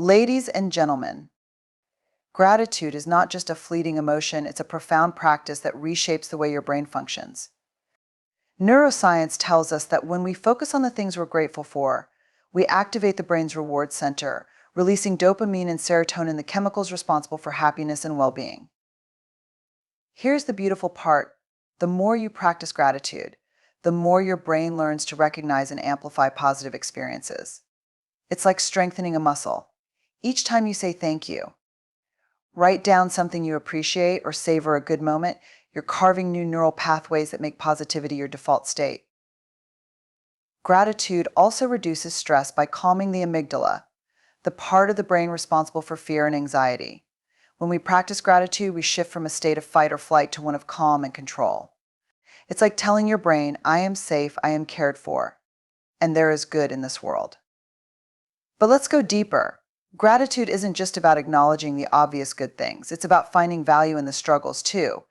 Ladies and gentlemen, gratitude is not just a fleeting emotion, it's a profound practice that reshapes the way your brain functions. Neuroscience tells us that when we focus on the things we're grateful for, we activate the brain's reward center, releasing dopamine and serotonin, the chemicals responsible for happiness and well-being. Here's the beautiful part. The more you practice gratitude, the more your brain learns to recognize and amplify positive experiences. It's like strengthening a muscle. Each time you say thank you, write down something you appreciate or savor a good moment, you're carving new neural pathways that make positivity your default state. Gratitude also reduces stress by calming the amygdala, the part of the brain responsible for fear and anxiety. When we practice gratitude, we shift from a state of fight or flight to one of calm and control. It's like telling your brain, I am safe, I am cared for, and there is good in this world. But let's go deeper. Gratitude isn't just about acknowledging the obvious good things. It's about finding value in the struggles too.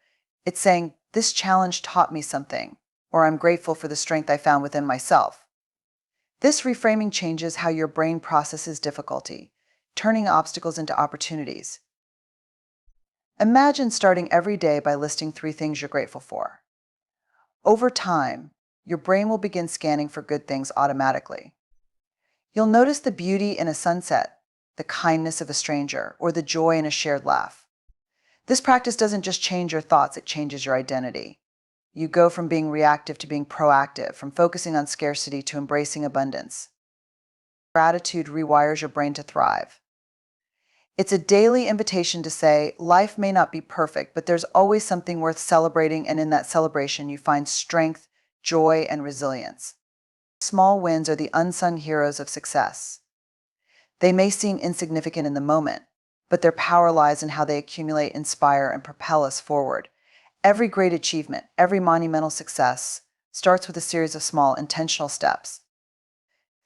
It's saying, this challenge taught me something, or I'm grateful for the strength I found within myself. This reframing changes how your brain processes difficulty, turning obstacles into opportunities. Imagine starting every day by listing 3 things you're grateful for. Over time, your brain will begin scanning for good things automatically. You'll notice the beauty in a sunset, the kindness of a stranger, or the joy in a shared laugh. This practice doesn't just change your thoughts, it changes your identity. You go from being reactive to being proactive, from focusing on scarcity to embracing abundance. Gratitude rewires your brain to thrive. It's a daily invitation to say, life may not be perfect, but there's always something worth celebrating, and in that celebration you find strength, joy, and resilience. Small wins are the unsung heroes of success. They may seem insignificant in the moment, but their power lies in how they accumulate, inspire, and propel us forward. Every great achievement, every monumental success, starts with a series of small, intentional steps.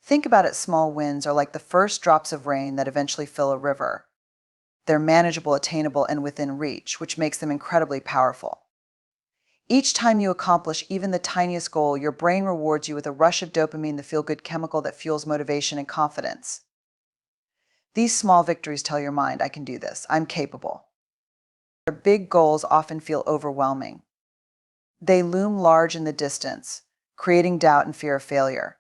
Think about it, small wins are like the first drops of rain that eventually fill a river. They're manageable, attainable, and within reach, which makes them incredibly powerful. Each time you accomplish even the tiniest goal, your brain rewards you with a rush of dopamine, the feel-good chemical that fuels motivation and confidence. These small victories tell your mind, I can do this, I'm capable. Our big goals often feel overwhelming. They loom large in the distance, creating doubt and fear of failure.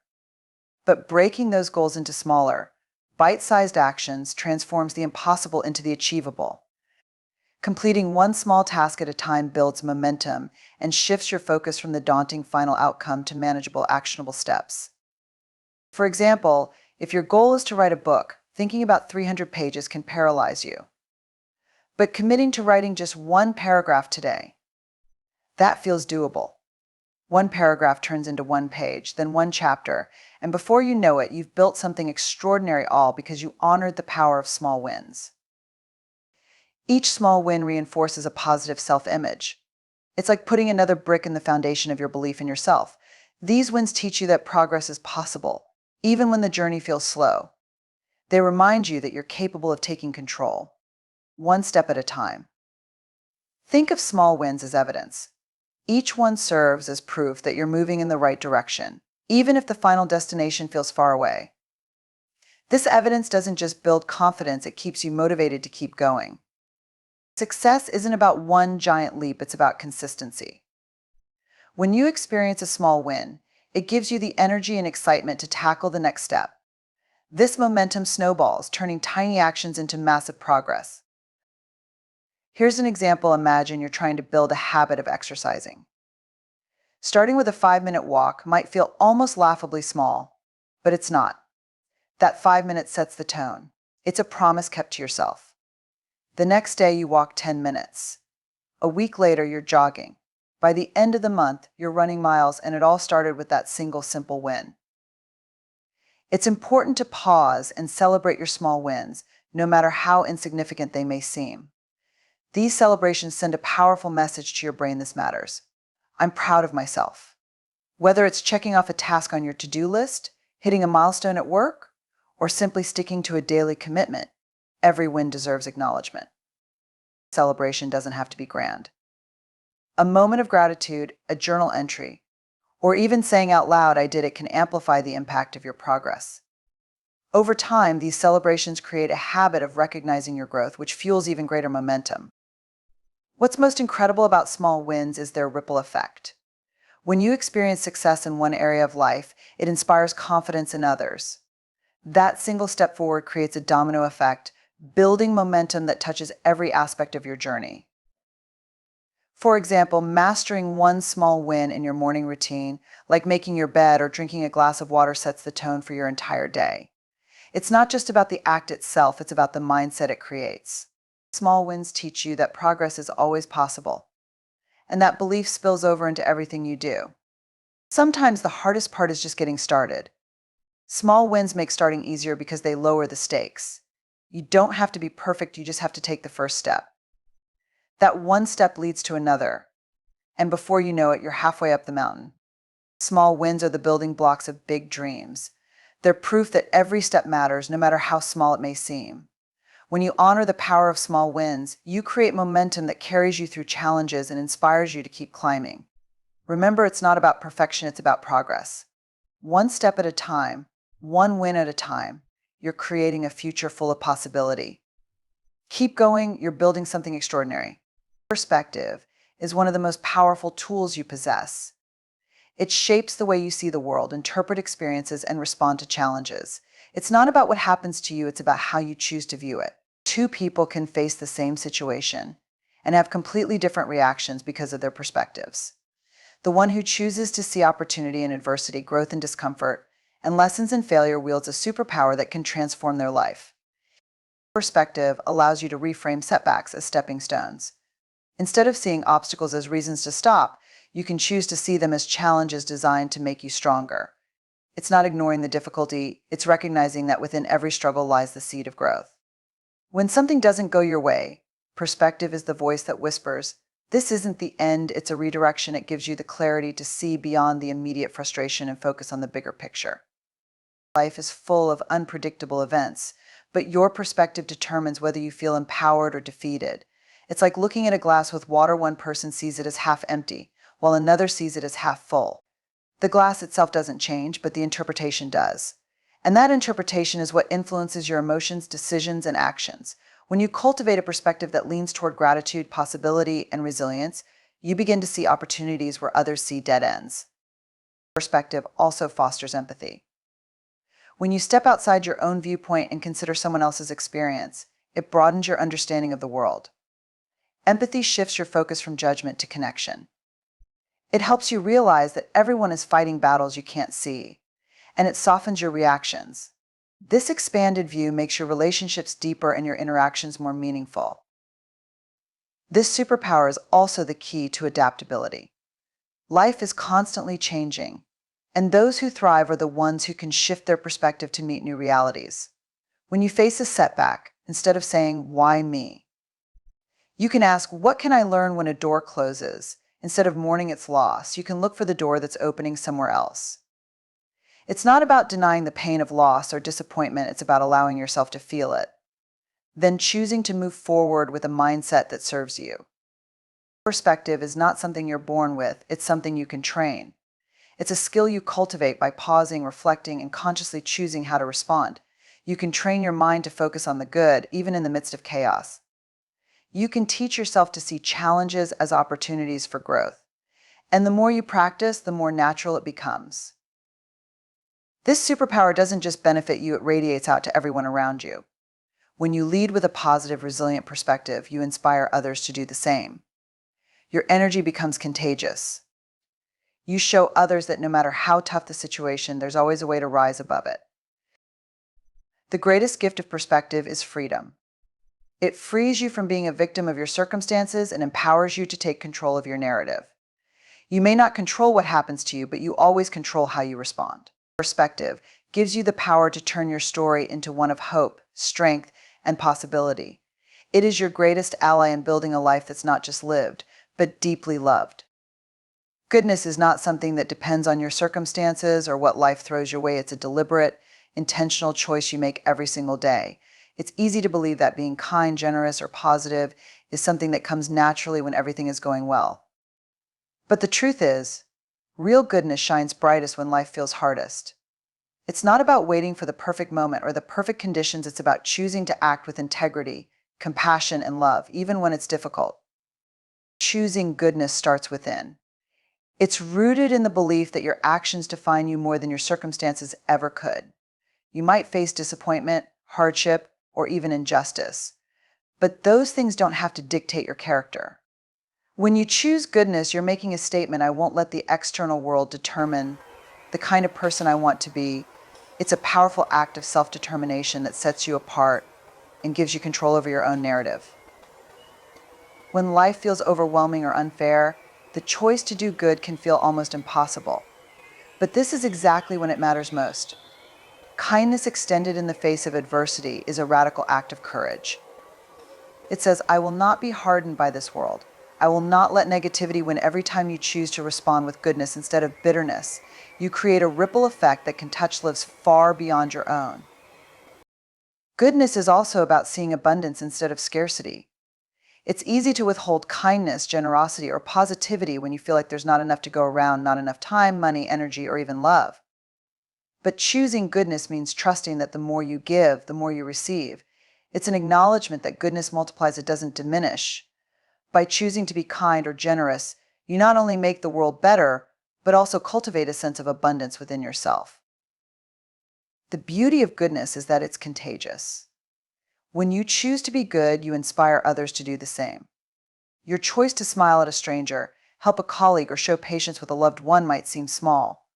But breaking those goals into smaller, bite-sized actions transforms the impossible into the achievable. Completing one small task at a time builds momentum and shifts your focus from the daunting final outcome to manageable, actionable steps. For example, if your goal is to write a book, thinking about 300 pages can paralyze you. But committing to writing just 1 paragraph today, that feels doable. 1 paragraph turns into 1 page, then 1 chapter, and before you know it, you've built something extraordinary, all because you honored the power of small wins. Each small win reinforces a positive self-image. It's like putting another brick in the foundation of your belief in yourself. These wins teach you that progress is possible, even when the journey feels slow. They remind you that you're capable of taking control, 1 step at a time. Think of small wins as evidence. Each one serves as proof that you're moving in the right direction, even if the final destination feels far away. This evidence doesn't just build confidence, it keeps you motivated to keep going. Success isn't about one giant leap, it's about consistency. When you experience a small win, it gives you the energy and excitement to tackle the next step. This momentum snowballs, turning tiny actions into massive progress. Here's an example. Imagine you're trying to build a habit of exercising. Starting with a 5-minute walk might feel almost laughably small, but it's not. That 5 minutes sets the tone. It's a promise kept to yourself. The next day you walk 10 minutes. A week later you're jogging. By the end of the month, you're running miles, and it all started with that single simple win. It's important to pause and celebrate your small wins, no matter how insignificant they may seem. These celebrations send a powerful message to your brain: this matters. I'm proud of myself. Whether it's checking off a task on your to-do list, hitting a milestone at work, or simply sticking to a daily commitment, every win deserves acknowledgement. Celebration doesn't have to be grand. A moment of gratitude, a journal entry, or even saying out loud, I did it, can amplify the impact of your progress. Over time, these celebrations create a habit of recognizing your growth, which fuels even greater momentum. What's most incredible about small wins is their ripple effect. When you experience success in one area of life, it inspires confidence in others. That single step forward creates a domino effect, building momentum that touches every aspect of your journey. For example, mastering one small win in your morning routine, like making your bed or drinking a glass of water, sets the tone for your entire day. It's not just about the act itself, it's about the mindset it creates. Small wins teach you that progress is always possible, and that belief spills over into everything you do. Sometimes the hardest part is just getting started. Small wins make starting easier because they lower the stakes. You don't have to be perfect, you just have to take the first step. That one step leads to another, and before you know it, you're halfway up the mountain. Small wins are the building blocks of big dreams. They're proof that every step matters, no matter how small it may seem. When you honor the power of small wins, you create momentum that carries you through challenges and inspires you to keep climbing. Remember, it's not about perfection, it's about progress. One step at a time, one win at a time, you're creating a future full of possibility. Keep going, you're building something extraordinary. Perspective is one of the most powerful tools you possess. It shapes the way you see the world, interpret experiences, and respond to challenges. It's not about what happens to you, it's about how you choose to view it. Two people can face the same situation and have completely different reactions because of their perspectives. The one who chooses to see opportunity in adversity, growth in discomfort, and lessons in failure wields a superpower that can transform their life. Perspective allows you to reframe setbacks as stepping stones. Instead of seeing obstacles as reasons to stop, you can choose to see them as challenges designed to make you stronger. It's not ignoring the difficulty, it's recognizing that within every struggle lies the seed of growth. When something doesn't go your way, perspective is the voice that whispers, "This isn't the end, it's a redirection." It gives you the clarity to see beyond the immediate frustration and focus on the bigger picture. Life is full of unpredictable events, but your perspective determines whether you feel empowered or defeated. It's like looking at a glass with water. One person sees it as half empty, while another sees it as half full. The glass itself doesn't change, but the interpretation does. And that interpretation is what influences your emotions, decisions, and actions. When you cultivate a perspective that leans toward gratitude, possibility, and resilience, you begin to see opportunities where others see dead ends. Perspective also fosters empathy. When you step outside your own viewpoint and consider someone else's experience, it broadens your understanding of the world. Empathy shifts your focus from judgment to connection. It helps you realize that everyone is fighting battles you can't see, and it softens your reactions. This expanded view makes your relationships deeper and your interactions more meaningful. This superpower is also the key to adaptability. Life is constantly changing, and those who thrive are the ones who can shift their perspective to meet new realities. When you face a setback, instead of saying, "Why me?" you can ask, "What can I learn when a door closes?" Instead of mourning its loss, you can look for the door that's opening somewhere else. It's not about denying the pain of loss or disappointment, it's about allowing yourself to feel it, then choosing to move forward with a mindset that serves you. Perspective is not something you're born with, it's something you can train. It's a skill you cultivate by pausing, reflecting, and consciously choosing how to respond. You can train your mind to focus on the good, even in the midst of chaos. You can teach yourself to see challenges as opportunities for growth. And the more you practice, the more natural it becomes. This superpower doesn't just benefit you, it radiates out to everyone around you. When you lead with a positive, resilient perspective, you inspire others to do the same. Your energy becomes contagious. You show others that no matter how tough the situation, there's always a way to rise above it. The greatest gift of perspective is freedom. It frees you from being a victim of your circumstances and empowers you to take control of your narrative. You may not control what happens to you, but you always control how you respond. Perspective gives you the power to turn your story into one of hope, strength, and possibility. It is your greatest ally in building a life that's not just lived, but deeply loved. Goodness is not something that depends on your circumstances or what life throws your way. It's a deliberate, intentional choice you make every single day. It's easy to believe that being kind, generous, or positive is something that comes naturally when everything is going well. But the truth is, real goodness shines brightest when life feels hardest. It's not about waiting for the perfect moment or the perfect conditions. It's about choosing to act with integrity, compassion, and love, even when it's difficult. Choosing goodness starts within. It's rooted in the belief that your actions define you more than your circumstances ever could. You might face disappointment, hardship, or even injustice, but those things don't have to dictate your character. When you choose goodness, you're making a statement: I won't let the external world determine the kind of person I want to be. It's a powerful act of self-determination that sets you apart and gives you control over your own narrative. When life feels overwhelming or unfair, the choice to do good can feel almost impossible. But this is exactly when it matters most. Kindness extended in the face of adversity is a radical act of courage. It says, I will not be hardened by this world. I will not let negativity win. Every time you choose to respond with goodness instead of bitterness, you create a ripple effect that can touch lives far beyond your own. Goodness is also about seeing abundance instead of scarcity. It's easy to withhold kindness, generosity, or positivity when you feel like there's not enough to go around, not enough time, money, energy, or even love. But choosing goodness means trusting that the more you give, the more you receive. It's an acknowledgement that goodness multiplies, it doesn't diminish. By choosing to be kind or generous, you not only make the world better, but also cultivate a sense of abundance within yourself. The beauty of goodness is that it's contagious. When you choose to be good, you inspire others to do the same. Your choice to smile at a stranger, help a colleague, or show patience with a loved one might seem small,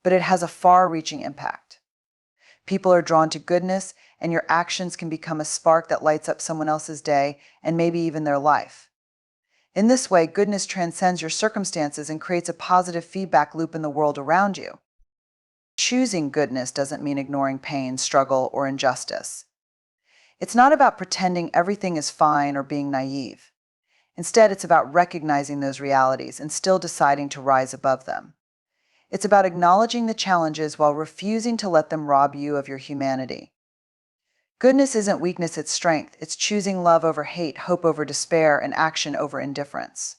but it has a far-reaching impact. People are drawn to goodness, and your actions can become a spark that lights up someone else's day and maybe even their life. In this way, goodness transcends your circumstances and creates a positive feedback loop in the world around you. Choosing goodness doesn't mean ignoring pain, struggle, or injustice. It's not about pretending everything is fine or being naive. Instead, it's about recognizing those realities and still deciding to rise above them. It's about acknowledging the challenges while refusing to let them rob you of your humanity. Goodness isn't weakness, it's strength. It's choosing love over hate, hope over despair, and action over indifference.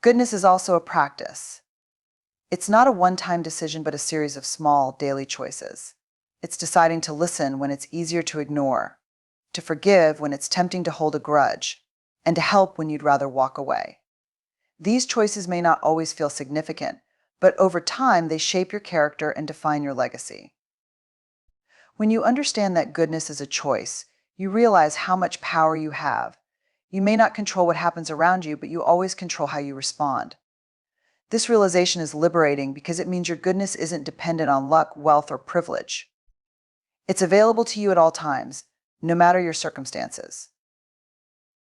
Goodness is also a practice. It's not a one-time decision, but a series of small, daily choices. It's deciding to listen when it's easier to ignore, to forgive when it's tempting to hold a grudge, and to help when you'd rather walk away. These choices may not always feel significant, but over time they shape your character and define your legacy. When you understand that goodness is a choice, you realize how much power you have. You may not control what happens around you, but you always control how you respond. This realization is liberating because it means your goodness isn't dependent on luck, wealth, or privilege. It's available to you at all times, no matter your circumstances.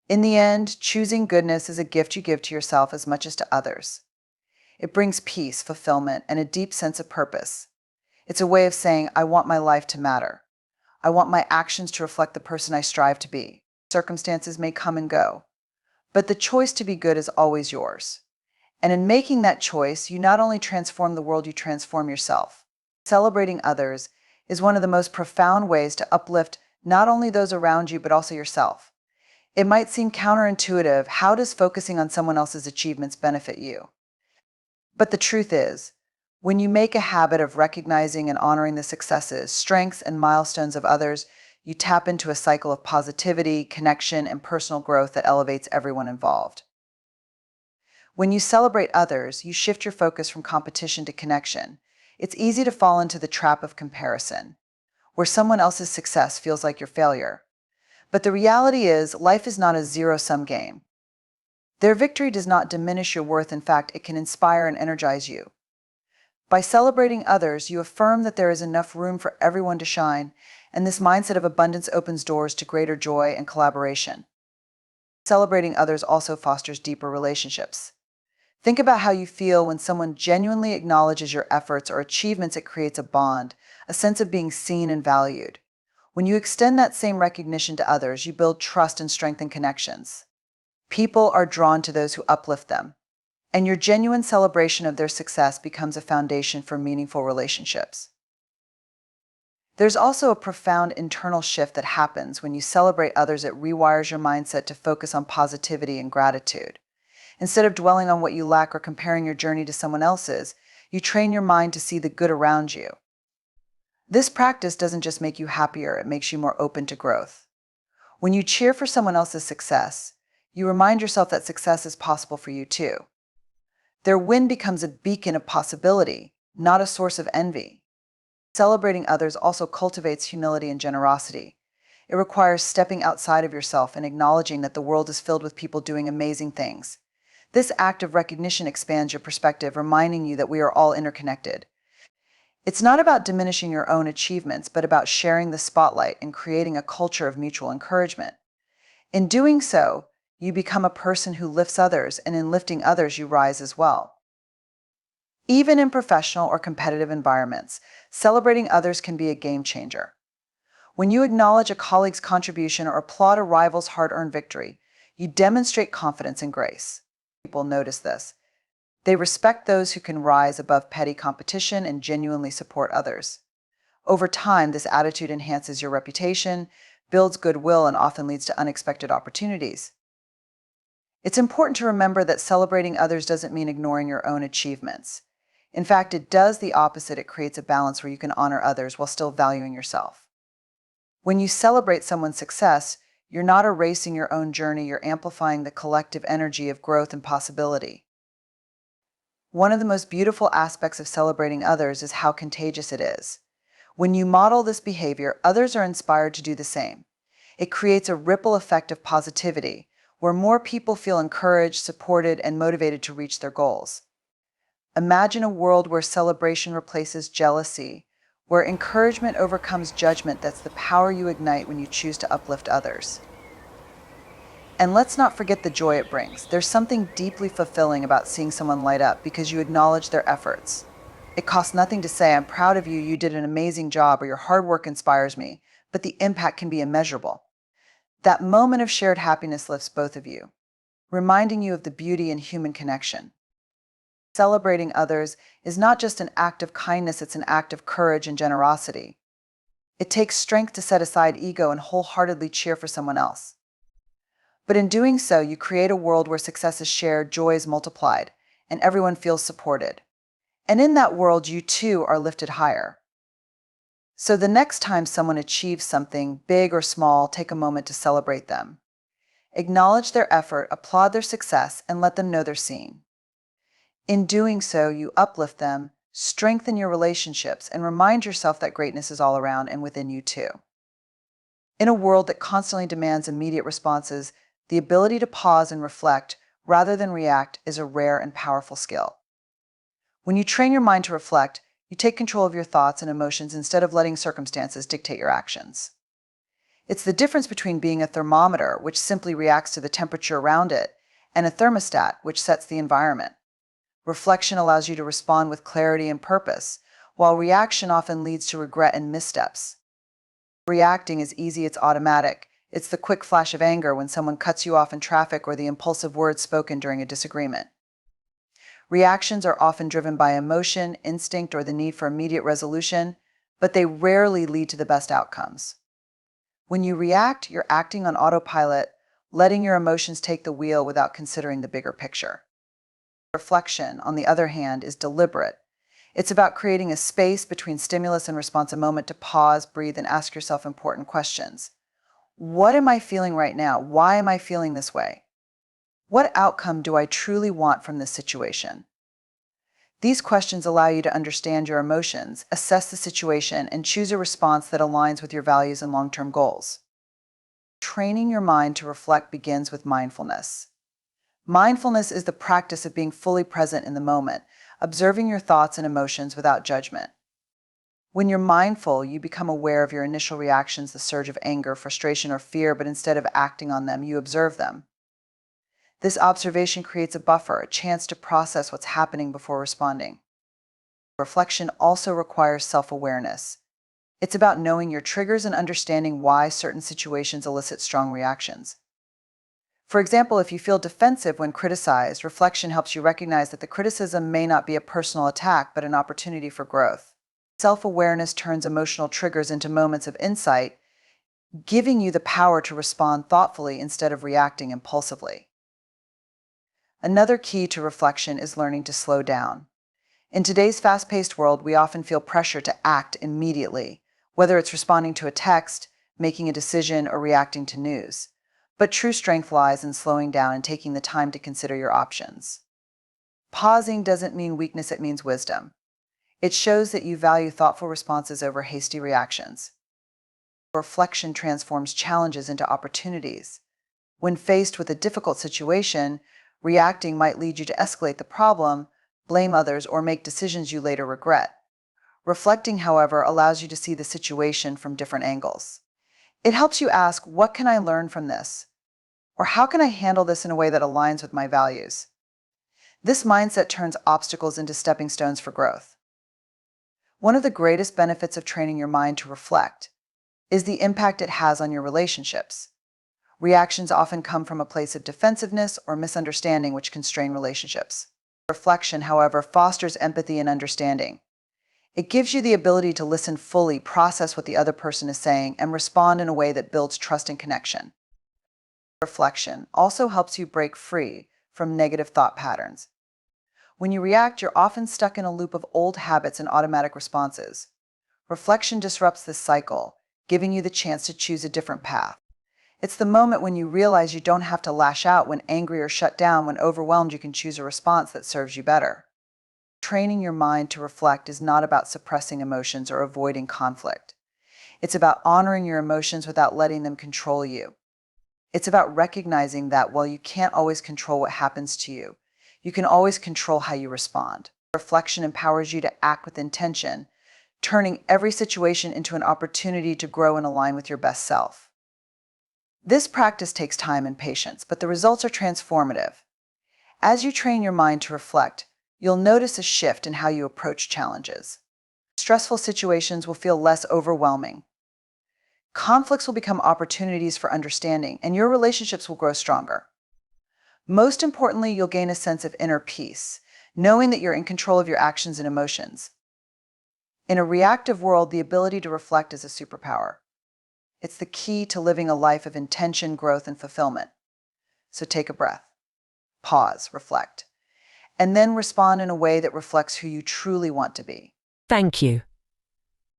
In the end, choosing goodness is a gift you give to yourself as much as to others. It brings peace, fulfillment, and a deep sense of purpose. It's a way of saying, I want my life to matter. I want my actions to reflect the person I strive to be. Circumstances may come and go, but the choice to be good is always yours. And in making that choice, you not only transform the world, you transform yourself. Celebrating others is one of the most profound ways to uplift not only those around you, but also yourself. It might seem counterintuitive. How does focusing on someone else's achievements benefit you? But the truth is, when you make a habit of recognizing and honoring the successes, strengths, and milestones of others, you tap into a cycle of positivity, connection, and personal growth that elevates everyone involved. When you celebrate others, you shift your focus from competition to connection. It's easy to fall into the trap of comparison, where someone else's success feels like your failure. But the reality is, life is not a zero-sum game. Their victory does not diminish your worth. In fact, it can inspire and energize you. By celebrating others, you affirm that there is enough room for everyone to shine, and this mindset of abundance opens doors to greater joy and collaboration. Celebrating others also fosters deeper relationships. Think about how you feel when someone genuinely acknowledges your efforts or achievements. It creates a bond, a sense of being seen and valued. When you extend that same recognition to others, you build trust and strengthen connections. People are drawn to those who uplift them, and your genuine celebration of their success becomes a foundation for meaningful relationships. There's also a profound internal shift that happens when you celebrate others. It rewires your mindset to focus on positivity and gratitude. Instead of dwelling on what you lack or comparing your journey to someone else's, You train your mind to see the good around you. This practice doesn't just make you happier, it makes you more open to growth. When you cheer for someone else's success, you remind yourself that success is possible for you too. Their win becomes a beacon of possibility, not a source of envy. Celebrating others also cultivates humility and generosity. It requires stepping outside of yourself and acknowledging that the world is filled with people doing amazing things. This act of recognition expands your perspective, reminding you that we are all interconnected. It's not about diminishing your own achievements, but about sharing the spotlight and creating a culture of mutual encouragement. In doing so, you become a person who lifts others, and in lifting others, you rise as well. Even in professional or competitive environments, celebrating others can be a game changer. When you acknowledge a colleague's contribution or applaud a rival's hard-earned victory, you demonstrate confidence and grace. People notice this. They respect those who can rise above petty competition and genuinely support others. Over time, this attitude enhances your reputation, builds goodwill, and often leads to unexpected opportunities. It's important to remember that celebrating others doesn't mean ignoring your own achievements. In fact, it does the opposite. It creates a balance where you can honor others while still valuing yourself. When you celebrate someone's success, you're not erasing your own journey, you're amplifying the collective energy of growth and possibility. One of the most beautiful aspects of celebrating others is how contagious it is. When you model this behavior, others are inspired to do the same. It creates a ripple effect of positivity, where more people feel encouraged, supported, and motivated to reach their goals. Imagine a world where celebration replaces jealousy, where encouragement overcomes judgment. That's the power you ignite when you choose to uplift others. And let's not forget the joy it brings. There's something deeply fulfilling about seeing someone light up because you acknowledge their efforts. It costs nothing to say, "I'm proud of you, you did an amazing job," or "your hard work inspires me," but the impact can be immeasurable. That moment of shared happiness lifts both of you, reminding you of the beauty in human connection. Celebrating others is not just an act of kindness, it's an act of courage and generosity. It takes strength to set aside ego and wholeheartedly cheer for someone else. But in doing so, you create a world where success is shared, joy is multiplied, and everyone feels supported. And in that world, you too are lifted higher. So the next time someone achieves something, big or small, take a moment to celebrate them. Acknowledge their effort, applaud their success, and let them know they're seen. In doing so, you uplift them, strengthen your relationships, and remind yourself that greatness is all around and within you too. In a world that constantly demands immediate responses, the ability to pause and reflect rather than react is a rare and powerful skill. When you train your mind to reflect, you take control of your thoughts and emotions instead of letting circumstances dictate your actions. It's the difference between being a thermometer, which simply reacts to the temperature around it, and a thermostat, which sets the environment. Reflection allows you to respond with clarity and purpose, while reaction often leads to regret and missteps. Reacting is easy, it's automatic. It's the quick flash of anger when someone cuts you off in traffic or the impulsive words spoken during a disagreement. Reactions are often driven by emotion, instinct, or the need for immediate resolution, but they rarely lead to the best outcomes. When you react, you're acting on autopilot, letting your emotions take the wheel without considering the bigger picture. Reflection, on the other hand, is deliberate. It's about creating a space between stimulus and response, a moment to pause, breathe, and ask yourself important questions. What am I feeling right now? Why am I feeling this way? What outcome do I truly want from this situation? These questions allow you to understand your emotions, assess the situation, and choose a response that aligns with your values and long-term goals. Training your mind to reflect begins with mindfulness. Mindfulness is the practice of being fully present in the moment, observing your thoughts and emotions without judgment. When you're mindful, you become aware of your initial reactions, the surge of anger, frustration, or fear, but instead of acting on them, you observe them. This observation creates a buffer, a chance to process what's happening before responding. Reflection also requires self-awareness. It's about knowing your triggers and understanding why certain situations elicit strong reactions. For example, if you feel defensive when criticized, reflection helps you recognize that the criticism may not be a personal attack, but an opportunity for growth. Self-awareness turns emotional triggers into moments of insight, giving you the power to respond thoughtfully instead of reacting impulsively. Another key to reflection is learning to slow down. In today's fast-paced world, we often feel pressure to act immediately, whether it's responding to a text, making a decision, or reacting to news. But true strength lies in slowing down and taking the time to consider your options. Pausing doesn't mean weakness, it means wisdom. It shows that you value thoughtful responses over hasty reactions. Reflection transforms challenges into opportunities. When faced with a difficult situation, reacting might lead you to escalate the problem, blame others, or make decisions you later regret. Reflecting, however, allows you to see the situation from different angles. It helps you ask, what can I learn from this? Or how can I handle this in a way that aligns with my values? This mindset turns obstacles into stepping stones for growth. One of the greatest benefits of training your mind to reflect is the impact it has on your relationships. Reactions often come from a place of defensiveness or misunderstanding, which can strain relationships. Reflection, however, fosters empathy and understanding. It gives you the ability to listen fully, process what the other person is saying, and respond in a way that builds trust and connection. Reflection also helps you break free from negative thought patterns. When you react, you're often stuck in a loop of old habits and automatic responses. Reflection disrupts this cycle, giving you the chance to choose a different path. It's the moment when you realize you don't have to lash out when angry or shut down. When overwhelmed, you can choose a response that serves you better. Training your mind to reflect is not about suppressing emotions or avoiding conflict. It's about honoring your emotions without letting them control you. It's about recognizing that while you can't always control what happens to you, you can always control how you respond. Reflection empowers you to act with intention, turning every situation into an opportunity to grow and align with your best self. This practice takes time and patience, but the results are transformative. As you train your mind to reflect, you'll notice a shift in how you approach challenges. Stressful situations will feel less overwhelming. Conflicts will become opportunities for understanding, and your relationships will grow stronger. Most importantly, you'll gain a sense of inner peace, knowing that you're in control of your actions and emotions. In a reactive world, the ability to reflect is a superpower. It's the key to living a life of intention, growth, and fulfillment. So take a breath, pause, reflect, and then respond in a way that reflects who you truly want to be. Thank you.